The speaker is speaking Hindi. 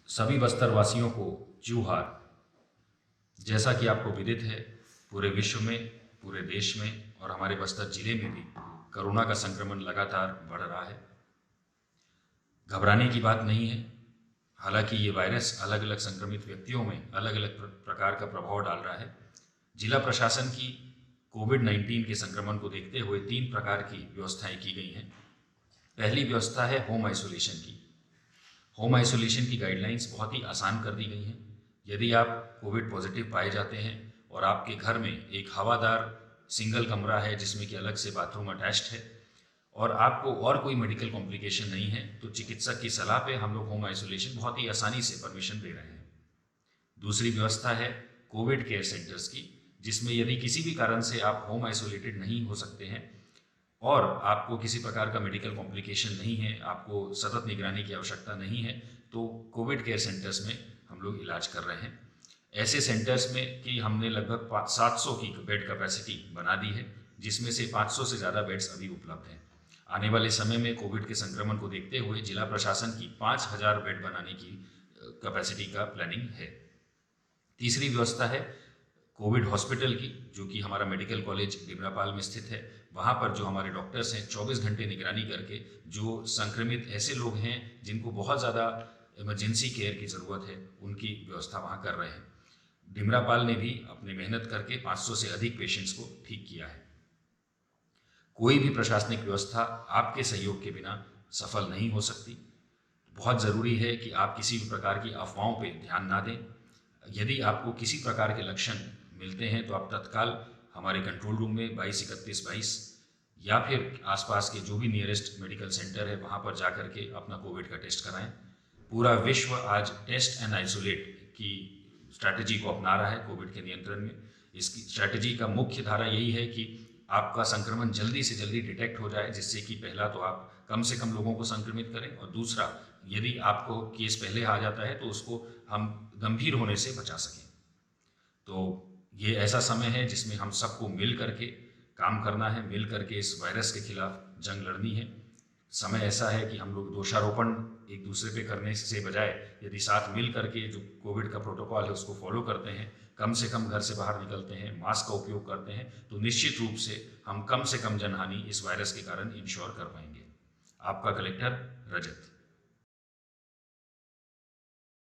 सभी बस्तर वासियों को जूहार। जैसा कि आपको विदित है, पूरे विश्व में, पूरे देश में और हमारे बस्तर जिले में भी कोरोना का संक्रमण लगातार बढ़ रहा है। घबराने की बात नहीं है। हालांकि ये वायरस अलग अलग संक्रमित व्यक्तियों में अलग अलग प्रकार का प्रभाव डाल रहा है। जिला प्रशासन की कोविड-19 के संक्रमण को देखते हुए 3 प्रकार की व्यवस्थाएं की गई हैं। पहली व्यवस्था है होम आइसोलेशन की। होम आइसोलेशन की गाइडलाइंस बहुत ही आसान कर दी गई हैं। यदि आप कोविड पॉजिटिव पाए जाते हैं और आपके घर में एक हवादार सिंगल कमरा है जिसमें कि अलग से बाथरूम अटैच्ड है और आपको और कोई मेडिकल कॉम्प्लिकेशन नहीं है, तो चिकित्सक की सलाह पे हम लोग होम आइसोलेशन बहुत ही आसानी से परमिशन दे रहे हैं। दूसरी व्यवस्था है कोविड केयर सेंटर्स की, जिसमें यदि किसी भी कारण से आप होम आइसोलेटेड नहीं हो सकते हैं और आपको किसी प्रकार का मेडिकल कॉम्प्लिकेशन नहीं है, आपको सतत निगरानी की आवश्यकता नहीं है, तो कोविड केयर सेंटर्स में हम लोग इलाज कर रहे हैं। ऐसे सेंटर्स में कि हमने लगभग 700 की बेड कैपेसिटी बना दी है, जिसमें से 500 से ज़्यादा बेड्स अभी उपलब्ध हैं। आने वाले समय में कोविड के संक्रमण को देखते हुए जिला प्रशासन की 5000 बेड बनाने की कैपेसिटी का प्लानिंग है। तीसरी व्यवस्था है कोविड हॉस्पिटल की, जो कि हमारा मेडिकल कॉलेज डिमरापाल में स्थित है। वहाँ पर जो हमारे डॉक्टर्स हैं 24 घंटे निगरानी करके जो संक्रमित ऐसे लोग हैं जिनको बहुत ज़्यादा इमरजेंसी केयर की ज़रूरत है, उनकी व्यवस्था वहाँ कर रहे हैं। डिमरापाल ने भी अपनी मेहनत करके 500 से अधिक पेशेंट्स को ठीक किया है। कोई भी प्रशासनिक व्यवस्था आपके सहयोग के बिना सफल नहीं हो सकती। बहुत ज़रूरी है कि आप किसी भी प्रकार की अफवाहों पे ध्यान ना दें। यदि आपको किसी प्रकार के लक्षण मिलते हैं तो आप तत्काल हमारे कंट्रोल रूम में 223122 या फिर आसपास के जो भी नियरेस्ट मेडिकल सेंटर है वहाँ पर जा कर के अपना कोविड का टेस्ट कराएं। पूरा विश्व आज टेस्ट एंड आइसोलेट की स्ट्रैटेजी को अपना रहा है कोविड के नियंत्रण में। इसकी स्ट्रैटेजी का मुख्य धारा यही है कि आपका संक्रमण जल्दी से जल्दी डिटेक्ट हो जाए, जिससे कि पहला तो आप कम से कम लोगों को संक्रमित करें और दूसरा, यदि आपको केस पहले आ जाता है तो उसको हम गंभीर होने से बचा सकें। तो ये ऐसा समय है जिसमें हम सबको मिल करके काम करना है, मिल करके इस वायरस के खिलाफ जंग लड़नी है। समय ऐसा है कि हम लोग दोषारोपण एक दूसरे पे करने से बजाय यदि साथ मिल करके जो कोविड का प्रोटोकॉल है उसको फॉलो करते हैं, कम से कम घर से बाहर निकलते हैं, मास्क का उपयोग करते हैं, तो निश्चित रूप से हम कम से कम जनहानि इस वायरस के कारण इंश्योर कर पाएंगे। आपका कलेक्टर रजत।